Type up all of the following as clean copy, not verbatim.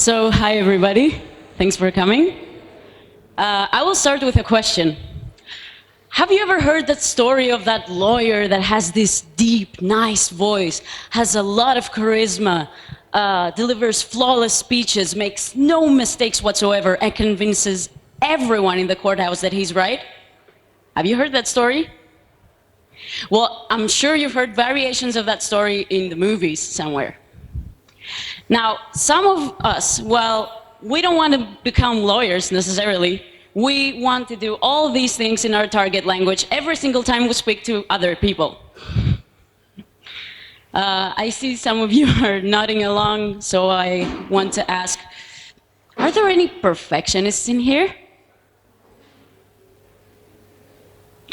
So, hi everybody. Thanks for coming. I will start with a question. Have you ever heard that story of that lawyer that has this deep, nice voice, has a lot of charisma, delivers flawless speeches, makes no mistakes whatsoever, and convinces everyone in the courthouse that he's right? Have you heard that story? Well, I'm sure you've heard variations of that story in the movies somewhere. Now, some of us, well, we don't want to become lawyers necessarily. We want to do all these things in our target language every single time we speak to other people. I see some of you are nodding along, so I want to ask, are there any perfectionists in here?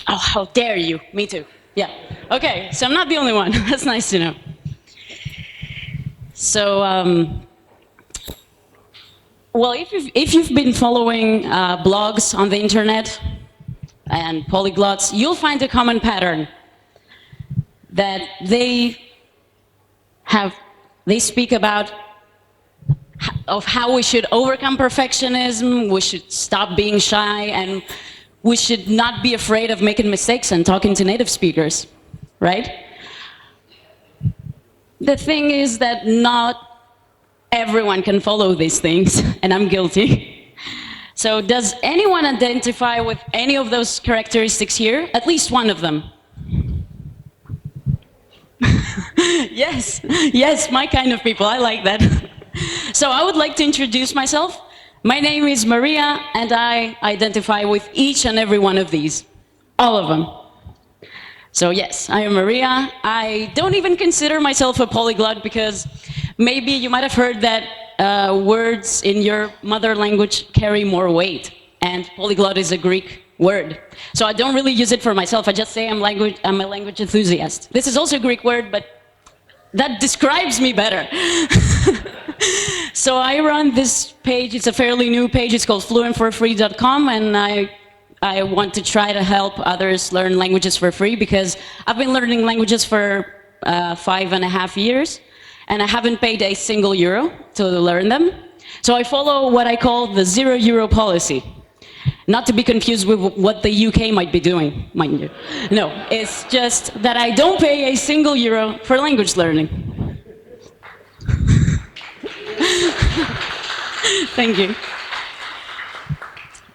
Oh, how dare you? Me too. Yeah. Okay, so I'm not the only one. That's nice to know. So, well, if you've been following blogs on the internet and polyglots, you'll find a common pattern that they speak about of how we should overcome perfectionism, we should stop being shy, and we should not be afraid of making mistakes and talking to native speakers, right? The thing is that not everyone can follow these things, and I'm guilty. So does anyone identify with any of those characteristics here? At least one of them. Yes, my kind of people, I like that. So I would like to introduce myself. My name is Maria, and I identify with each and every one of these, all of them. So yes, I am Maria. I don't even consider myself a polyglot because maybe you might have heard that words in your mother language carry more weight, and polyglot is a Greek word. So I don't really use it for myself. I just say I'm a language enthusiast. This is also a Greek word, but that describes me better. So I run this page. It's a fairly new page. It's called fluentforfree.com, and I want to try to help others learn languages for free because I've been learning languages for 5.5 years, and I haven't paid a single euro to learn them. So I follow what I call the €0 policy. Not to be confused with what the UK might be doing, mind you. No, it's just that I don't pay a single euro for language learning. Thank you.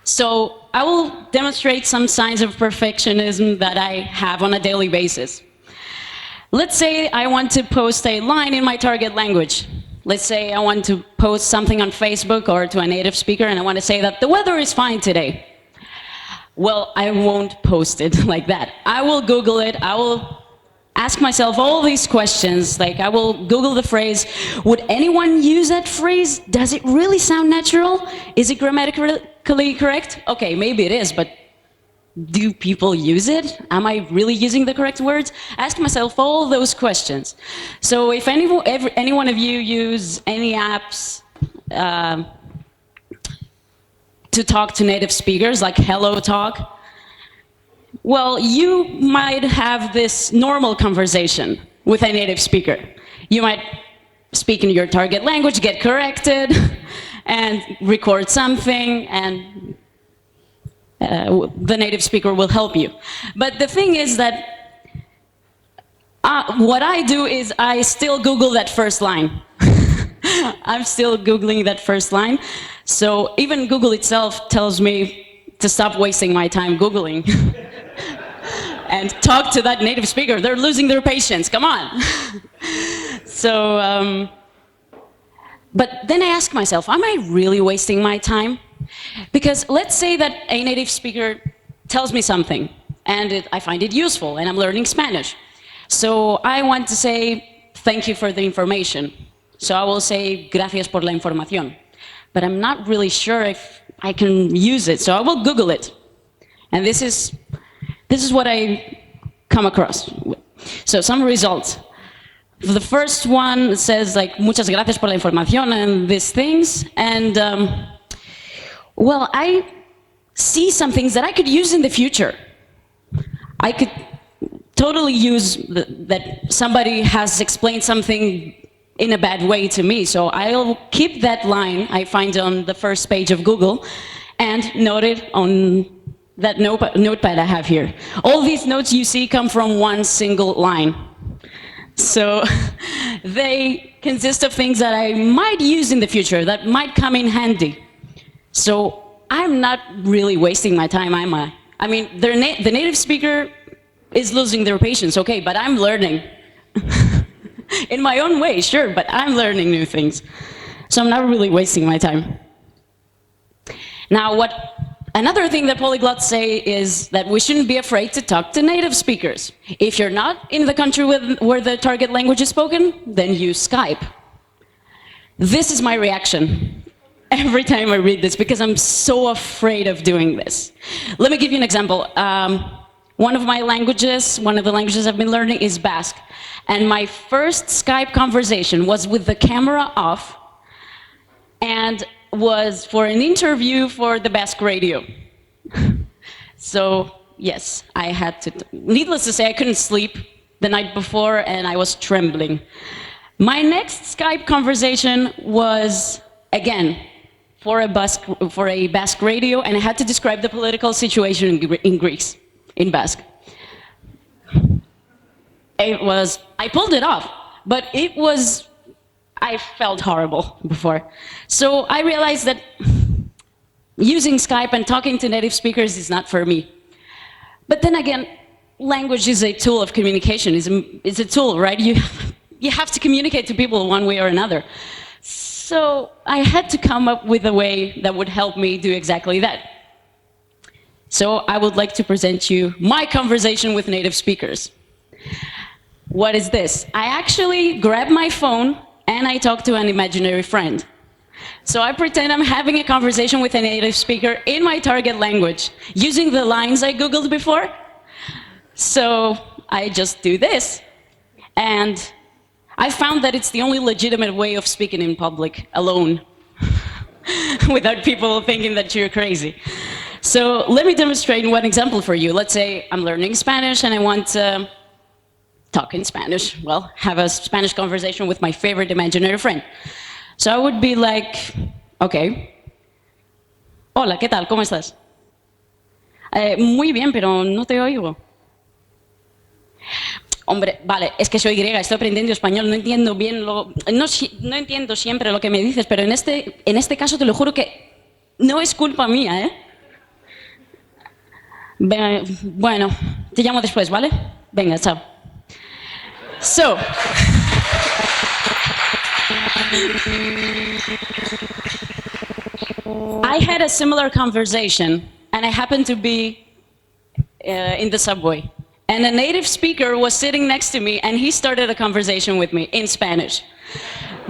So I will demonstrate some signs of perfectionism that I have on a daily basis. Let's say I want to post a line in my target language. Let's say I want to post something on Facebook or to a native speaker, and I want to say that the weather is fine today. Well, I won't post it like that. I will Google it. I will ask myself all these questions. Like, I will Google the phrase, would anyone use that phrase? Does it really sound natural? Is it grammatically correct? Okay, maybe it is, but do people use it? Am I really using the correct words? Ask myself all those questions. So if any one of you use any apps to talk to native speakers, like Hello Talk, well, you might have this normal conversation with a native speaker. You might speak in your target language, get corrected, and record something, and the native speaker will help you. But the thing is that what I do is I still Google that first line. I'm still Googling that first line. So even Google itself tells me to stop wasting my time Googling and talk to that native speaker. They're losing their patience, come on. So, but then I ask myself, am I really wasting my time? Because let's say that a native speaker tells me something, and I find it useful, and I'm learning Spanish. So I want to say, thank you for the information. So I will say, gracias por la información. But I'm not really sure if I can use it, so I will Google it. And this is what I come across. So some results. The first one says, like, muchas gracias por la información and these things. And, well, I see some things that I could use in the future. I could totally use that somebody has explained something in a bad way to me. So I'll keep that line I find on the first page of Google and note it on that notepad I have here. All these notes you see come from one single line. So they consist of things that I might use in the future, that might come in handy. So I'm not really wasting my time, am I? I mean, the native speaker is losing their patience, okay, but I'm learning. In my own way, sure, but I'm learning new things. So I'm not really wasting my time. Now, another thing that polyglots say is that we shouldn't be afraid to talk to native speakers. If you're not in the country where the target language is spoken, then use Skype. This is my reaction every time I read this, because I'm so afraid of doing this. Let me give you an example. One of the languages I've been learning is Basque. And my first Skype conversation was with the camera off and was for an interview for the Basque radio. So, yes, I had to. Needless to say, I couldn't sleep the night before and I was trembling. My next Skype conversation was, again, for a Basque radio, and I had to describe the political situation in Greece, in Basque. I pulled it off, but I felt horrible before. So I realized that using Skype and talking to native speakers is not for me. But then again, language is a tool of communication, it's a tool, right? You have to communicate to people one way or another. So I had to come up with a way that would help me do exactly that. So I would like to present you my conversation with native speakers. What is this? I actually grab my phone and I talk to an imaginary friend. So I pretend I'm having a conversation with a native speaker in my target language, using the lines I Googled before. So I just do this. And I found that it's the only legitimate way of speaking in public, alone, without people thinking that you're crazy. So let me demonstrate one example for you. Let's say I'm learning Spanish and I want to talk in Spanish. Well, have a Spanish conversation with my favorite imaginary friend. So I would be like, okay. Hola, ¿qué tal? ¿Cómo estás? Muy bien, pero no te oigo. Hombre, vale, es que soy griega, estoy aprendiendo español, no entiendo bien no entiendo siempre lo que me dices, pero en este caso te lo juro que no es culpa mía, ¿eh? Bueno, te llamo después, ¿vale? Venga, chao. So, I had a similar conversation, and I happened to be in the subway. And a native speaker was sitting next to me, and he started a conversation with me in Spanish.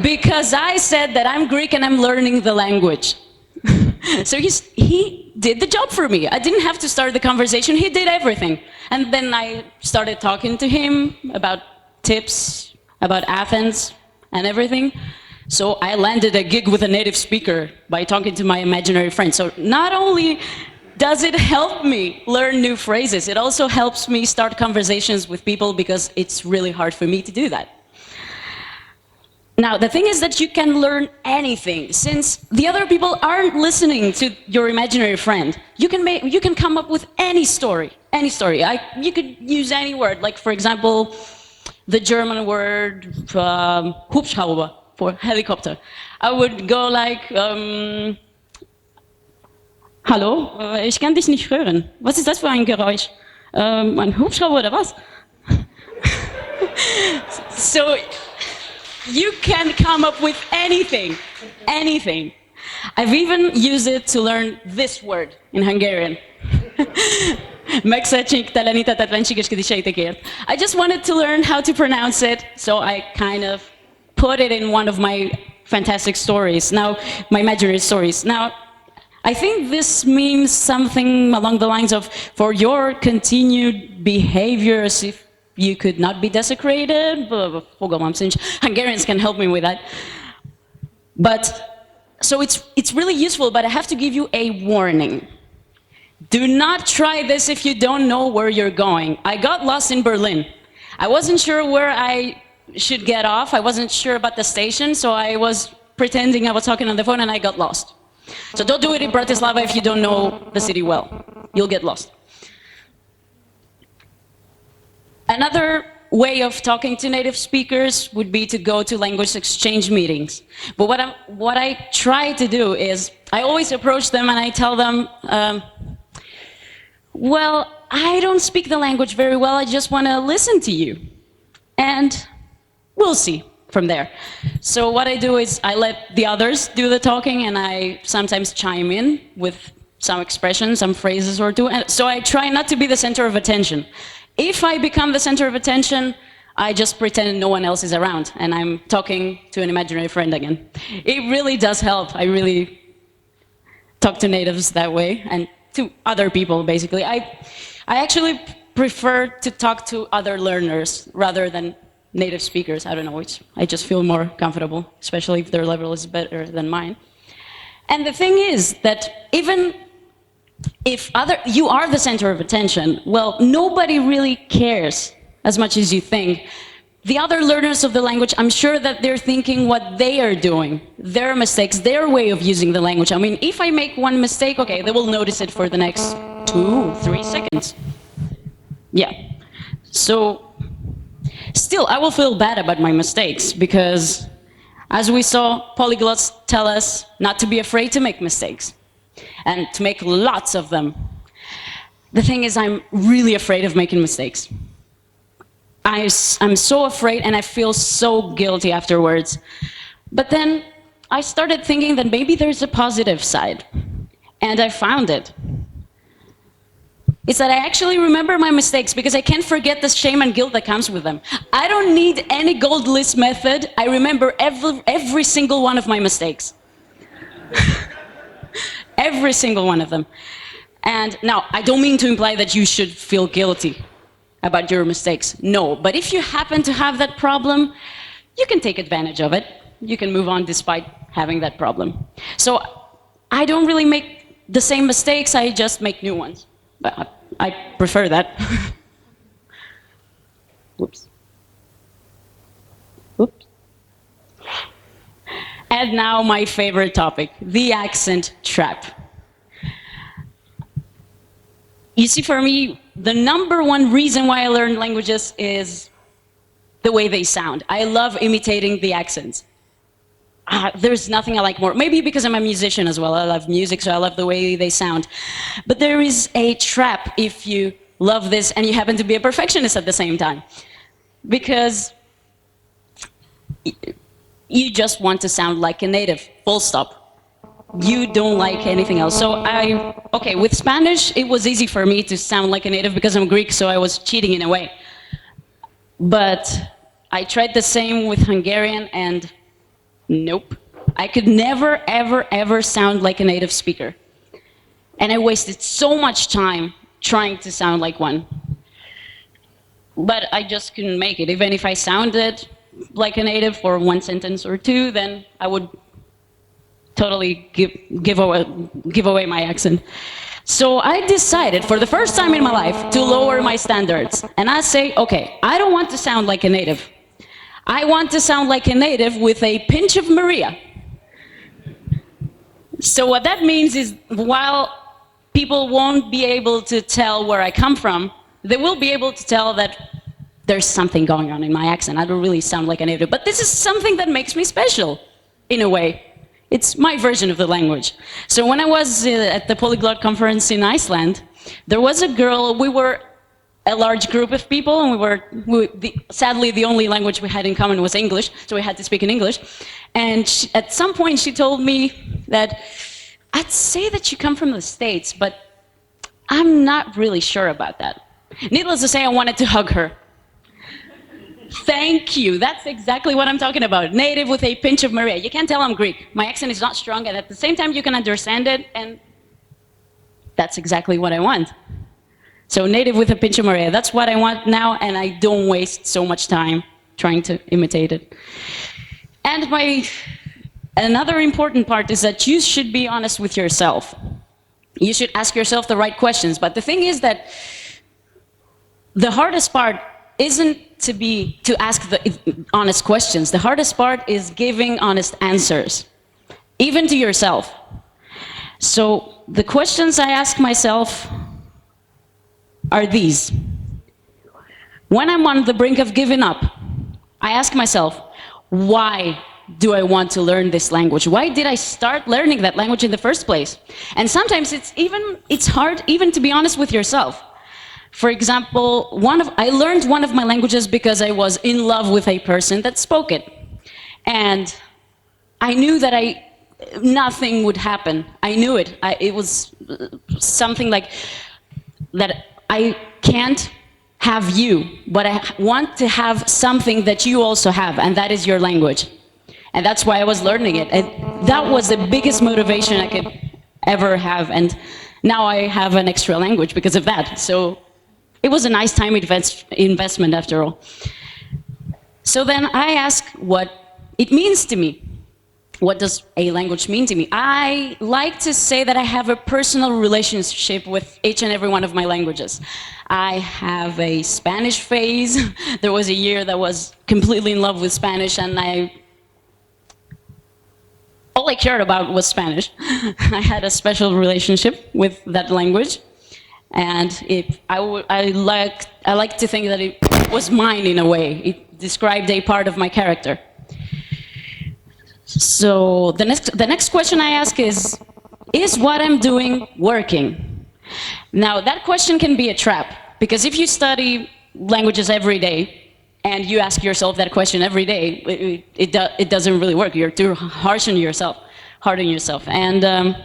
Because I said that I'm Greek and I'm learning the language. So he did the job for me. I didn't have to start the conversation, he did everything. And then I started talking to him about tips, about Athens and everything. So I landed a gig with a native speaker by talking to my imaginary friend. So not only does it help me learn new phrases, it also helps me start conversations with people because it's really hard for me to do that. Now, the thing is that you can learn anything. Since the other people aren't listening to your imaginary friend, you can come up with any story, any story. You could use any word, like, for example, the German word Hubschrauber, for helicopter. I would go like, Hallo, ich kann dich nicht hören. Was ist das für ein Geräusch? Ein Hubschrauber oder was? So, you can come up with anything, anything. I've even used it to learn this word in Hungarian. I just wanted to learn how to pronounce it, so I kind of put it in one of my fantastic stories, now my imaginary stories. Now, I think this means something along the lines of, for your continued behaviors, if you could not be desecrated. Hungarians can help me with that. But, so it's really useful, but I have to give you a warning. Do not try this if you don't know where you're going. I got lost in Berlin. I wasn't sure where I should get off. I wasn't sure about the station, so I was pretending I was talking on the phone and I got lost. So don't do it in Bratislava if you don't know the city well. You'll get lost. Another way of talking to native speakers would be to go to language exchange meetings. But what I try to do is, I always approach them and I tell them, well, I don't speak the language very well, I just want to listen to you. And we'll see from there. So what I do is I let the others do the talking and I sometimes chime in with some expressions, some phrases or two. And so I try not to be the center of attention. If I become the center of attention, I just pretend no one else is around and I'm talking to an imaginary friend again. It really does help. I really talk to natives that way and to other people, basically. I actually prefer to talk to other learners rather than native speakers. I don't know which. I just feel more comfortable, especially if their level is better than mine. And the thing is that even if you are the center of attention, well, nobody really cares as much as you think. The other learners of the language, I'm sure that they're thinking what they are doing, their mistakes, their way of using the language. I mean, if I make one mistake, okay, they will notice it for the next 2-3 seconds. Yeah. So, still, I will feel bad about my mistakes because, as we saw, polyglots tell us not to be afraid to make mistakes and to make lots of them. The thing is, I'm really afraid of making mistakes. I'm so afraid and I feel so guilty afterwards. But then I started thinking that maybe there's a positive side. And I found it. It's that I actually remember my mistakes because I can't forget the shame and guilt that comes with them. I don't need any gold list method. I remember every single one of my mistakes. Every single one of them. And now, I don't mean to imply that you should feel guilty about your mistakes. No, but if you happen to have that problem, you can take advantage of it. You can move on despite having that problem. So I don't really make the same mistakes, I just make new ones. But I prefer that. Whoops. Oops. And now my favorite topic, the accent trap. You see, for me, the #1 reason why I learn languages is the way they sound. I love imitating the accents. There's nothing I like more. Maybe because I'm a musician as well. I love music, so I love the way they sound. But there is a trap if you love this and you happen to be a perfectionist at the same time. Because you just want to sound like a native, full stop. You don't like anything else. So okay, with Spanish, it was easy for me to sound like a native because I'm Greek, so I was cheating in a way. But I tried the same with Hungarian, and nope. I could never, ever, ever sound like a native speaker. And I wasted so much time trying to sound like one. But I just couldn't make it. Even if I sounded like a native for one sentence or two, then I would totally give away my accent. So I decided, for the first time in my life, to lower my standards. And I say, okay, I don't want to sound like a native. I want to sound like a native with a pinch of Maria. So what that means is, while people won't be able to tell where I come from, they will be able to tell that there's something going on in my accent. I don't really sound like a native. But this is something that makes me special, in a way. It's my version of the language. So when I was at the Polyglot conference in Iceland, there was a girl, we were a large group of people, and sadly the only language we had in common was English, so we had to speak in English. And at some point she told me that, I'd say that you come from the States, but I'm not really sure about that. Needless to say, I wanted to hug her. Thank you. That's exactly what I'm talking about. Native with a pinch of Maria. You can't tell I'm Greek. My accent is not strong, and at the same time you can understand it, and that's exactly what I want. So native with a pinch of Maria. That's what I want now, and I don't waste so much time trying to imitate it. And another important part is that you should be honest with yourself. You should ask yourself the right questions. But the thing is that the hardest part isn't to ask the honest questions. The hardest part is giving honest answers, even to yourself. So the questions I ask myself are these. When I'm on the brink of giving up, I ask myself, why do I want to learn this language? Why did I start learning that language in the first place? And sometimes it's hard even to be honest with yourself. For example, I learned one of my languages because I was in love with a person that spoke it. And I knew that nothing would happen. I knew it. It was something like that I can't have you, but I want to have something that you also have, and that is your language. And that's why I was learning it. And that was the biggest motivation I could ever have. And now I have an extra language because of that. So it was a nice time investment after all. So then I ask what it means to me. What does a language mean to me? I like to say that I have a personal relationship with each and every one of my languages. I have a Spanish phase. There was a year that I was completely in love with Spanish, and all I cared about was Spanish. I had a special relationship with that language, and I like to think that it was mine in a way. It described a part of my character. So the next question I ask is what I'm doing working? Now that question can be a trap, because if you study languages every day and you ask yourself that question every day, it doesn't really work. You're too harsh on yourself, hard on yourself. And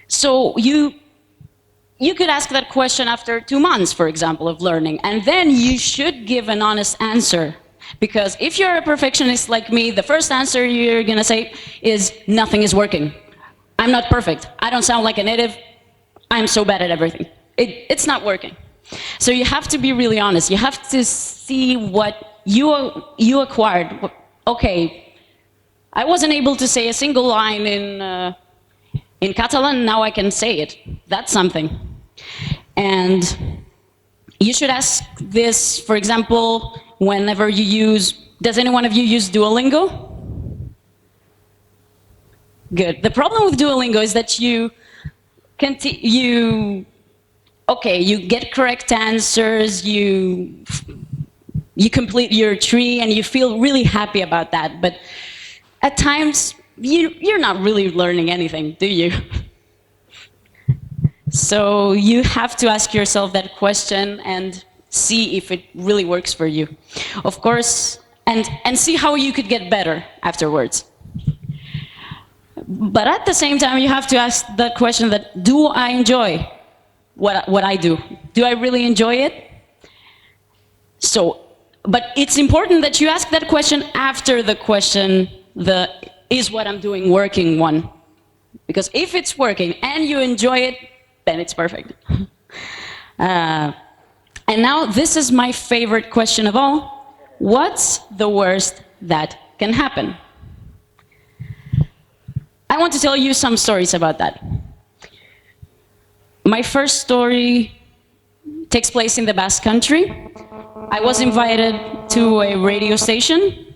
so you could ask that question after 2 months, for example, of learning, and then you should give an honest answer. Because if you're a perfectionist like me, the first answer you're gonna say is, nothing is working. I'm not perfect. I don't sound like a native. I'm so bad at everything. It's not working. So you have to be really honest. You have to see what you acquired. Okay, I wasn't able to say a single line in Catalan, now I can say it. That's something. And you should ask this, for example, whenever you does any one of you use Duolingo? Good. The problem with Duolingo is that you get correct answers, you complete your tree, and you feel really happy about that. But at times, you're not really learning anything, do you? So you have to ask yourself that question and see if it really works for you. Of course, and see how you could get better afterwards. But at the same time, you have to ask the question that, do I enjoy what I do? Do I really enjoy it? But it's important that you ask that question after the question, is what I'm doing working one? Because if it's working and you enjoy it, then it's perfect. And now this is my favorite question of all. What's the worst that can happen? I want to tell you some stories about that. My first story takes place in the Basque Country. I was invited to a radio station,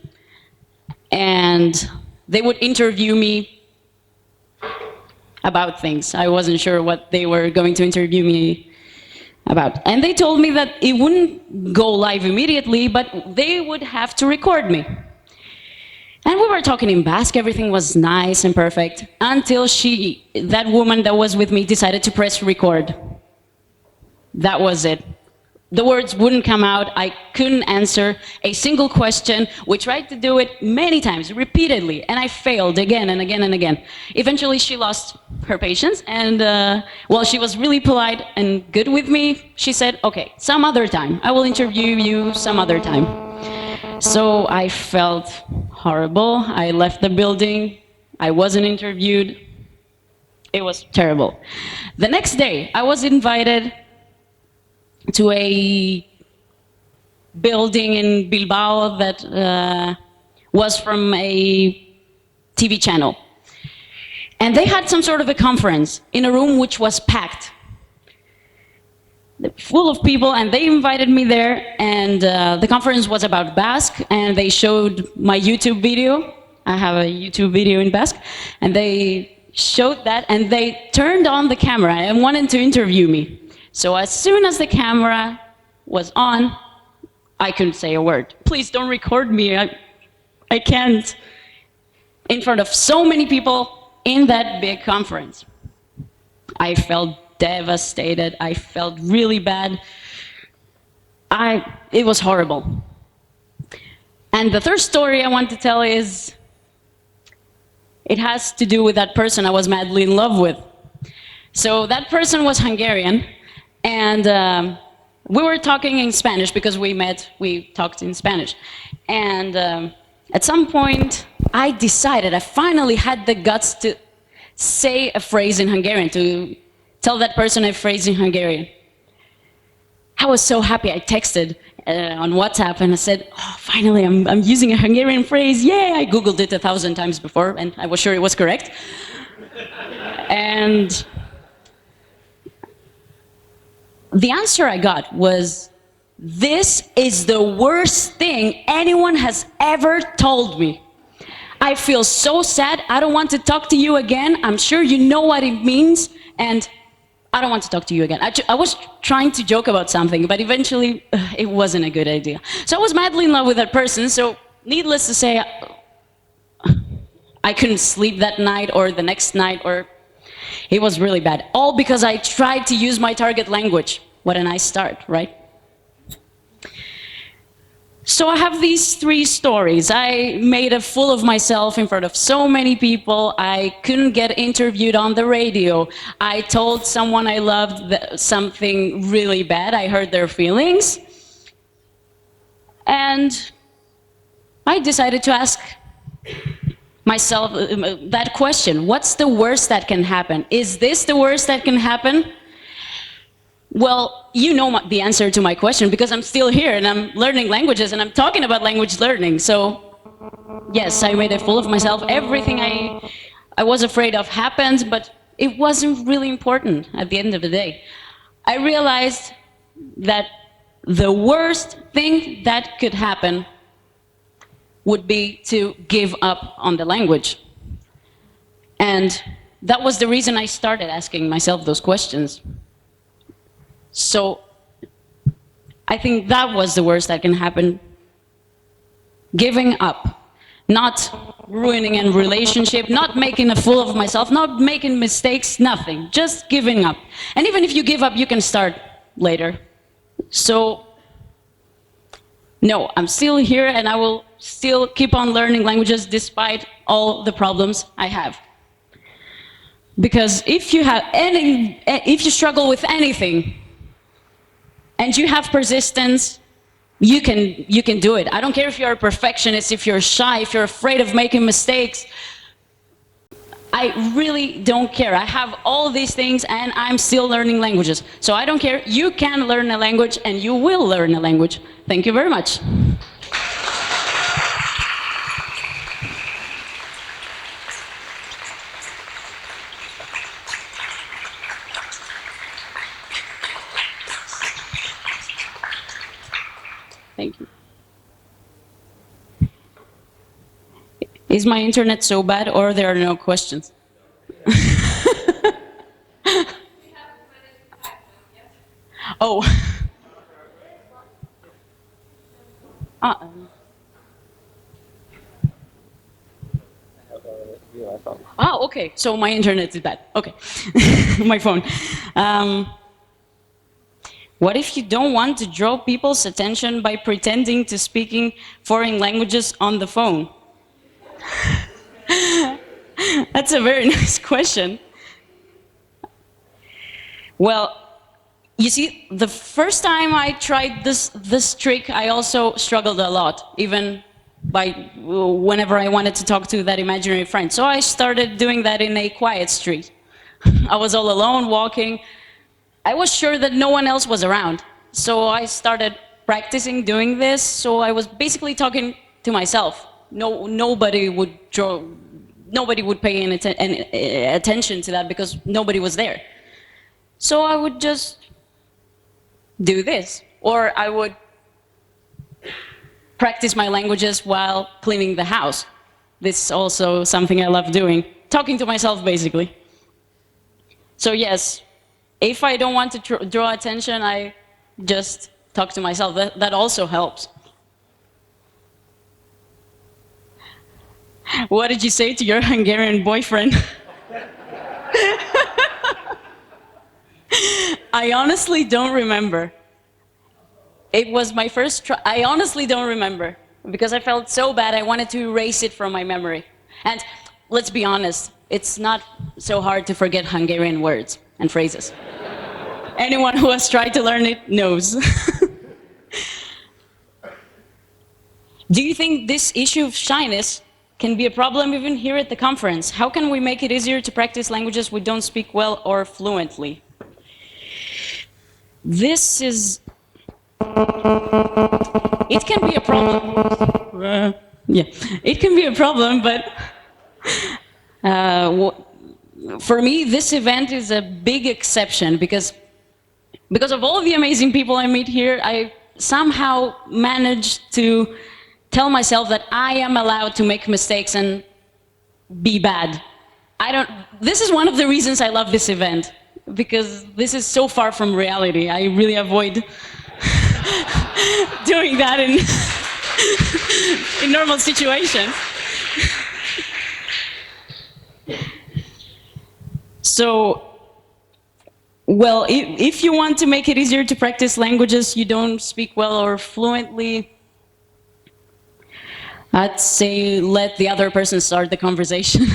and they would interview me about things. I wasn't sure what they were going to interview me about. And they told me that it wouldn't go live immediately, but they would have to record me. And we were talking in Basque, everything was nice and perfect, until that woman that was with me decided to press record. That was it. The words wouldn't come out, I couldn't answer a single question. We tried to do it many times, repeatedly, and I failed again and again and again. Eventually she lost her patience, and while she was really polite and good with me, she said, okay, some other time, I will interview you some other time. So I felt horrible, I left the building, I wasn't interviewed, it was terrible. The next day, I was invited to a building in Bilbao that was from a TV channel. And they had some sort of a conference in a room which was packed. full of people, and they invited me there, and the conference was about Basque, and they showed my YouTube video. I have a YouTube video in Basque, and they showed that, and they turned on the camera and wanted to interview me. So as soon as the camera was on, I couldn't say a word. Please don't record me, I can't. In front of so many people in that big conference. I felt devastated, I felt really bad. It was horrible. And the third story I want to tell is, it has to do with that person I was madly in love with. So that person was Hungarian, and we were talking in Spanish because we talked in Spanish. And at some point, I finally had the guts to say a phrase in Hungarian, to tell that person a phrase in Hungarian. I was so happy. I texted on WhatsApp and I said, oh, finally, I'm using a Hungarian phrase. Yay! I Googled it 1,000 times before and I was sure it was correct. And the answer I got was, this is the worst thing anyone has ever told me. I feel so sad. I don't want to talk to you again. I'm sure you know what it means, and I don't want to talk to you again. I was trying to joke about something, but eventually it wasn't a good idea. So I was madly in love with that person, so needless to say, I couldn't sleep that night or the next night, or it was really bad. All because I tried to use my target language. What a nice start, right? So I have these three stories. I made a fool of myself in front of so many people. I couldn't get interviewed on the radio. I told someone I loved something really bad. I hurt their feelings. And I decided to ask myself that question. What's the worst that can happen? Is this the worst that can happen? Well, you know the answer to my question because I'm still here and I'm learning languages and I'm talking about language learning. So, yes, I made a fool of myself. Everything I was afraid of happened, but it wasn't really important at the end of the day. I realized that the worst thing that could happen would be to give up on the language. And that was the reason I started asking myself those questions. So I think that was the worst that can happen. Giving up, not ruining a relationship, not making a fool of myself, not making mistakes, nothing, just giving up. And even if you give up, you can start later. So, no, I'm still here and I will still keep on learning languages despite all the problems I have. Because if you struggle with anything, and you have persistence, you can do it. I don't care if you're a perfectionist, if you're shy, if you're afraid of making mistakes. I really don't care. I have all these things and I'm still learning languages. So I don't care. You can learn a language and you will learn a language. Thank you very much. Thank you. Is my internet so bad or there are no questions? Oh. Oh, okay. So my internet is bad. Okay. My phone. What if you don't want to draw people's attention by pretending to speaking foreign languages on the phone? That's a very nice question. Well, you see, the first time I tried this trick, I also struggled a lot, even whenever I wanted to talk to that imaginary friend. So I started doing that in a quiet street. I was all alone, walking. I was sure that no one else was around. So I started practicing doing this. So I was basically talking to myself. Nobody would pay any attention to that because nobody was there. So I would just do this. Or I would practice my languages while cleaning the house. This is also something I love doing. Talking to myself, basically. So yes, if I don't want to draw attention, I just talk to myself. That also helps. What did you say to your Hungarian boyfriend? I honestly don't remember. It was my first try. I honestly don't remember because I felt so bad I wanted to erase it from my memory. And let's be honest, it's not so hard to forget Hungarian words and phrases. Anyone who has tried to learn it knows. Do you think this issue of shyness can be a problem even here at the conference? How can we make it easier to practice languages we don't speak well or fluently? This is... It can be a problem. Yeah, it can be a problem, but for me, this event is a big exception because of all the amazing people I meet here, I somehow managed to tell myself that I am allowed to make mistakes and be bad. This is one of the reasons I love this event, because this is so far from reality. I really avoid doing that in normal situations. So, well, if you want to make it easier to practice languages you don't speak well or fluently, I'd say let the other person start the conversation.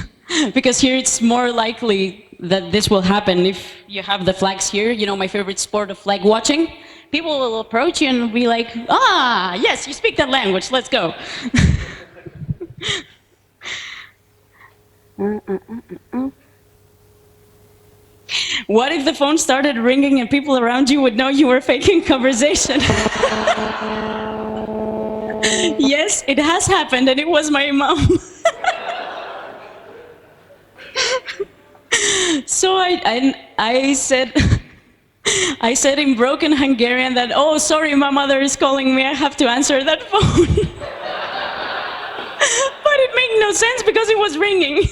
Because here it's more likely that this will happen if you have the flags here. You know, my favorite sport of flag watching. People will approach you and be like, ah, yes, you speak that language, let's go. What if the phone started ringing and people around you would know you were faking conversation? Yes, it has happened, and it was my mom. So I said in broken Hungarian that, oh, sorry, my mother is calling me, I have to answer that phone. But it made no sense because it was ringing.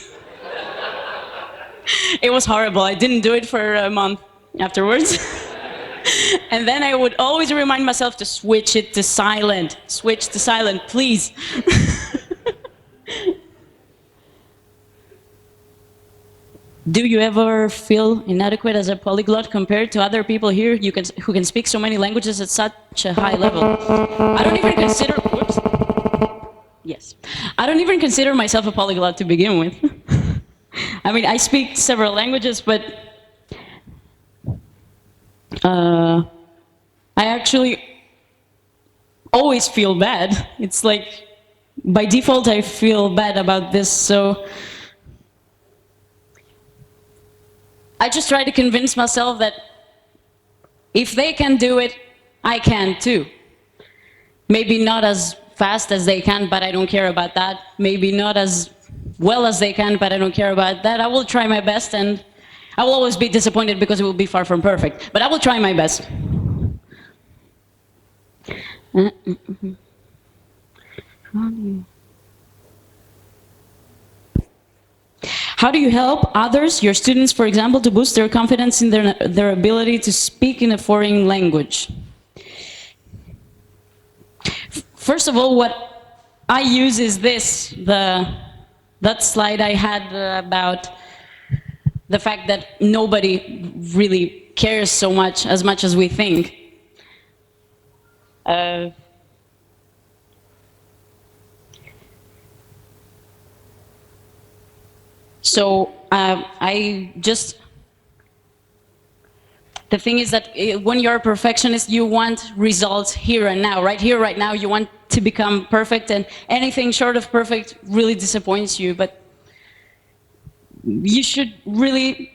It was horrible. I didn't do it for a month afterwards. And then I would always remind myself to switch it to silent. Switch to silent, please. Do you ever feel inadequate as a polyglot compared to other people here who can speak so many languages at such a high level? I don't even consider... Whoops. Yes. I don't even consider myself a polyglot to begin with. I mean, I speak several languages, but I actually always feel bad. It's like, by default, I feel bad about this, so I just try to convince myself that if they can do it, I can too. Maybe not as fast as they can, but I don't care about that. Maybe not as well as they can, but I don't care about that. I will try my best, and I will always be disappointed because it will be far from perfect. But I will try my best. How do you help others, your students, for example, to boost their confidence in their ability to speak in a foreign language? First of all, what I use is this, that slide I had about the fact that nobody really cares so much as we think. So the thing is that when you're a perfectionist, you want results here and now, right here, right now. You want to become perfect, and anything short of perfect really disappoints you. But you should really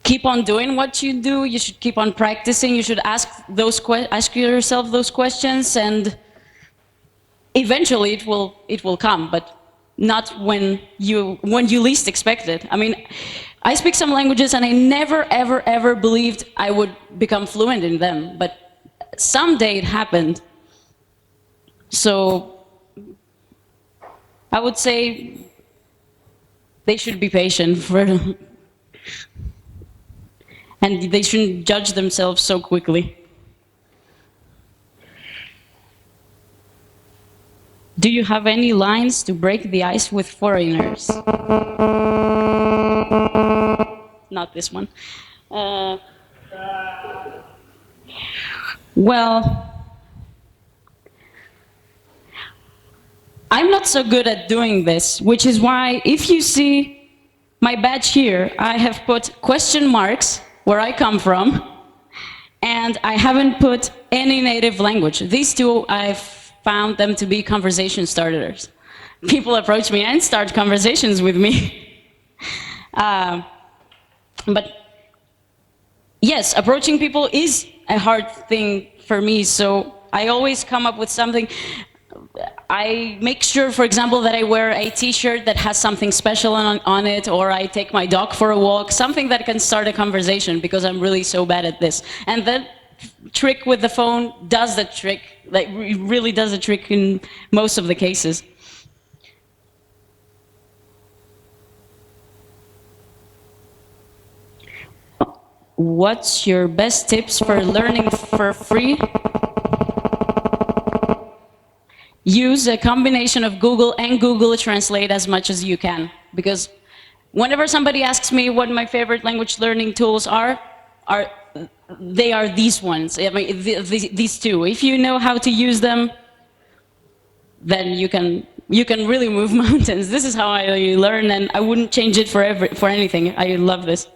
keep on doing what you do. You should keep on practicing. You should ask yourself those questions, and eventually it will come. But not when you least expect it. I mean, I speak some languages and I never, ever, ever believed I would become fluent in them, but someday it happened. So I would say they should be patient for, and they shouldn't judge themselves so quickly. Do you have any lines to break the ice with foreigners? Not this one. Well, I'm not so good at doing this, which is why if you see my badge here, I have put question marks where I come from, and I haven't put any native language. These two, I've found them to be conversation starters. People approach me and start conversations with me. But yes, approaching people is a hard thing for me, so I always come up with something. I make sure, for example, that I wear a t-shirt that has something special on it, or I take my dog for a walk, something that can start a conversation, because I'm really so bad at this. And that trick with the phone does the trick, like really does the trick in most of the cases. What's your best tips for learning for free? Use a combination of Google and Google Translate as much as you can. Because whenever somebody asks me what my favorite language learning tools are they are these ones. I mean, these two. If you know how to use them, then you can really move mountains. This is how I learn, and I wouldn't change it for anything. I love this.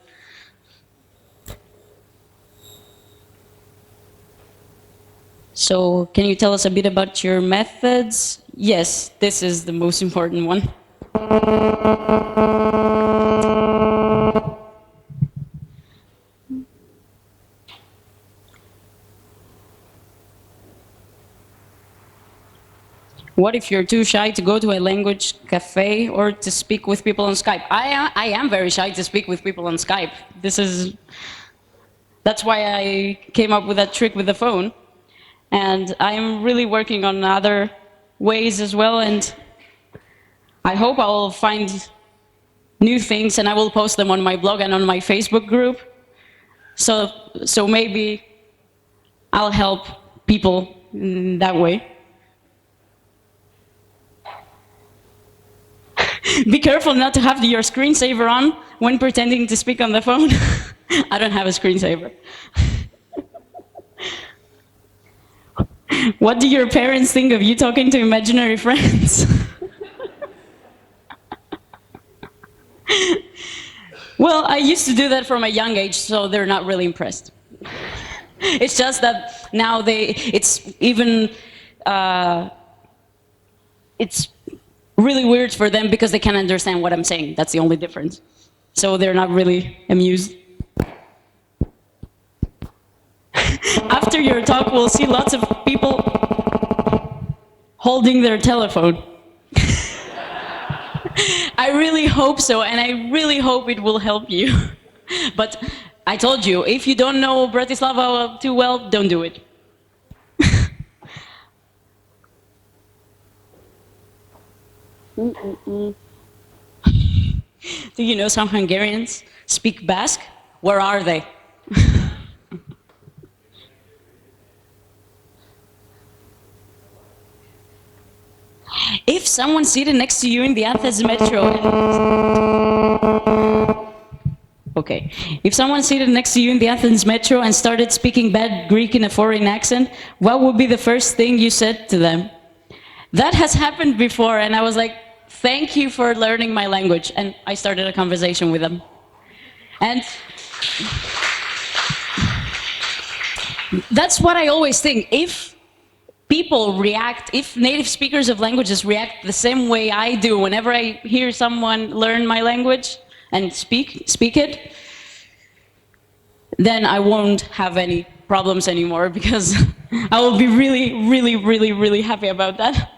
So, can you tell us a bit about your methods? Yes, this is the most important one. What if you're too shy to go to a language cafe or to speak with people on Skype? I am very shy to speak with people on Skype. That's why I came up with that trick with the phone. And I'm really working on other ways as well, and I hope I'll find new things, and I will post them on my blog and on my Facebook group. So maybe I'll help people in that way. Be careful not to have your screensaver on when pretending to speak on the phone. I don't have a screensaver. What do your parents think of you talking to imaginary friends? Well, I used to do that from a young age, so they're not really impressed. It's just that now it's really weird for them because they can't understand what I'm saying. That's the only difference. So they're not really amused. After your talk, we'll see lots of people holding their telephone. I really hope so, and I really hope it will help you. But I told you, if you don't know Bratislava too well, don't do it. Do you know some Hungarians speak Basque? Where are they? If someone seated next to you in the Athens metro Okay. If someone seated next to you in the Athens metro and started speaking bad Greek in a foreign accent, what would be the first thing you said to them? That has happened before, and I was like, thank you for learning my language. And I started a conversation with them. And that's what I always think. If people react, if native speakers of languages react the same way I do whenever I hear someone learn my language and speak it, then I won't have any problems anymore, because I will be really, really, really, really happy about that.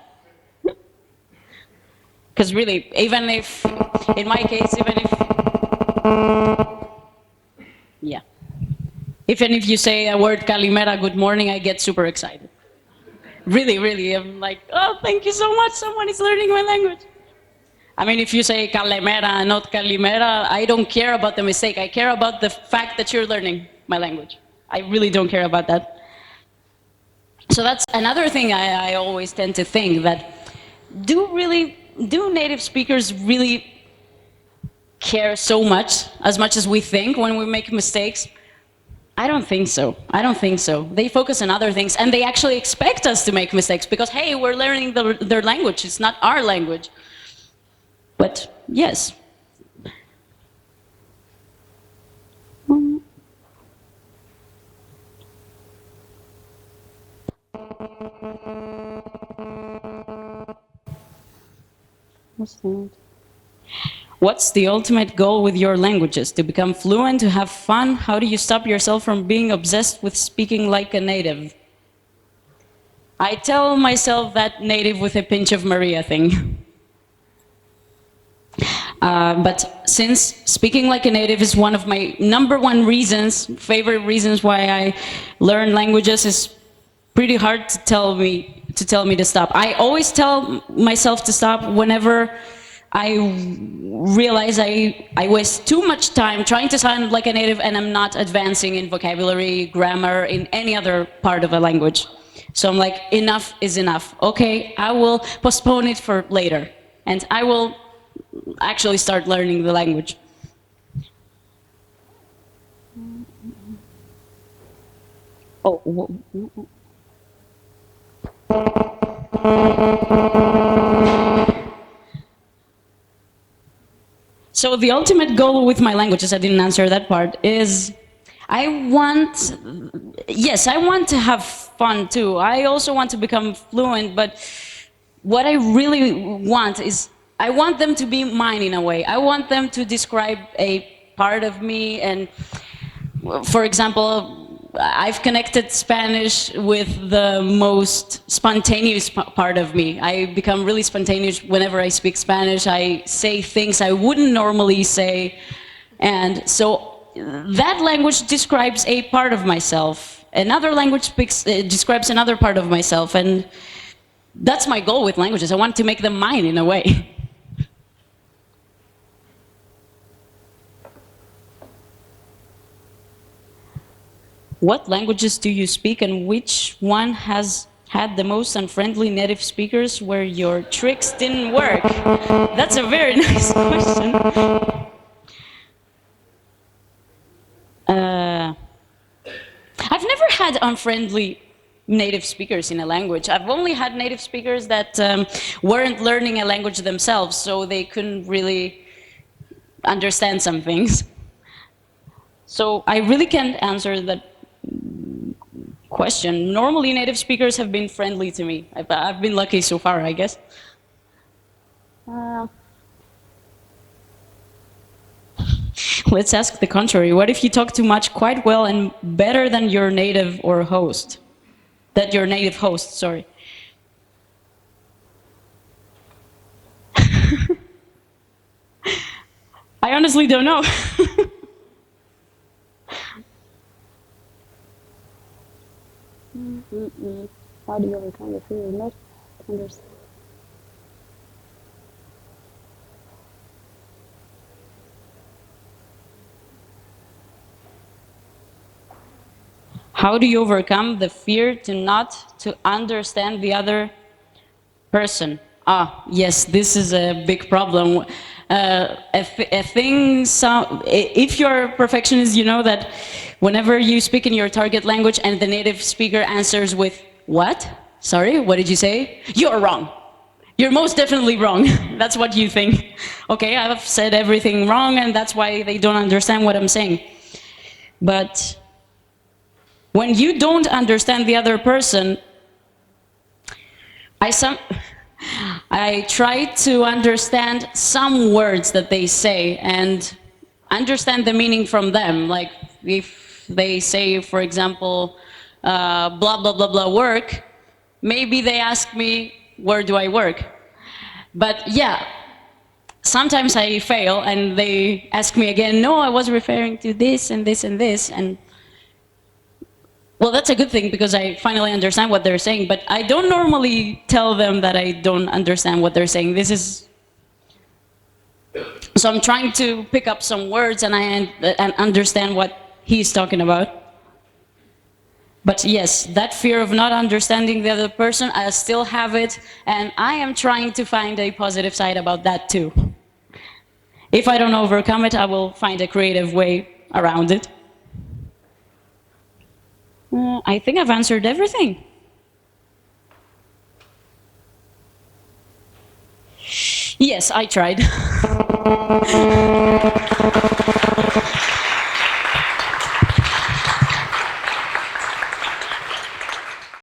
Because really, even if, in my case, even if Yeah. Even if you say a word kalimera, good morning, I get super excited. Really, really, I'm like, oh, thank you so much, someone is learning my language. I mean, if you say kalimera, not kalimera, I don't care about the mistake. I care about the fact that you're learning my language. I really don't care about that. So that's another thing I always tend to think, that do native speakers really care so much as we think when we make mistakes? I don't think so. I don't think so. They focus on other things, and they actually expect us to make mistakes because, hey, we're learning their language. It's not our language. But yes. What's the ultimate goal with your languages? To become fluent, to have fun? How do you stop yourself from being obsessed with speaking like a native? I tell myself that native with a pinch of Maria thing. But since speaking like a native is one of my #1 reasons, favorite reasons why I learn languages, is pretty hard to tell me to stop. I always tell myself to stop whenever I realize I waste too much time trying to sound like a native and I'm not advancing in vocabulary, grammar, in any other part of a language. So I'm like, enough is enough. Okay, I will postpone it for later, and I will actually start learning the language. Oh. So the ultimate goal with my languages, I didn't answer that part, is yes, I want to have fun too. I also want to become fluent, but what I really want is, I want them to be mine in a way. I want them to describe a part of me, and for example, I've connected Spanish with the most spontaneous part of me. I become really spontaneous whenever I speak Spanish. I say things I wouldn't normally say. And so that language describes a part of myself. Another language describes another part of myself. And that's my goal with languages. I want to make them mine in a way. What languages do you speak, and which one has had the most unfriendly native speakers where your tricks didn't work? That's a very nice question. I've never had unfriendly native speakers in a language. I've only had native speakers that weren't learning a language themselves, so they couldn't really understand some things. So I really can't answer that question. Normally, native speakers have been friendly to me. I've been lucky so far, I guess. Let's ask the contrary. What if you talk too much, quite well, and better than your native or host? That your native host, sorry. I honestly don't know. How do you overcome the fear of not understanding? How do you overcome the fear to understand the other person? Ah, yes, this is a big problem. If you're a perfectionist, you know that whenever you speak in your target language and the native speaker answers with, "What? Sorry, what did you say?" You're wrong. You're most definitely wrong. That's what you think. Okay, I've said everything wrong, and that's why they don't understand what I'm saying. But when you don't understand the other person, I try to understand some words that they say and understand the meaning from them. Like if they say, for example, blah, blah, blah, blah, work, maybe they ask me, where do I work? But yeah, sometimes I fail and they ask me again, no, I was referring to this and this and this. And well, that's a good thing because I finally understand what they're saying, but I don't normally tell them that I don't understand what they're saying. So I'm trying to pick up some words and and understand what he's talking about. But yes, that fear of not understanding the other person, I still have it, and I am trying to find a positive side about that too. If I don't overcome it, I will find a creative way around it. I think I've answered everything. Yes, I tried.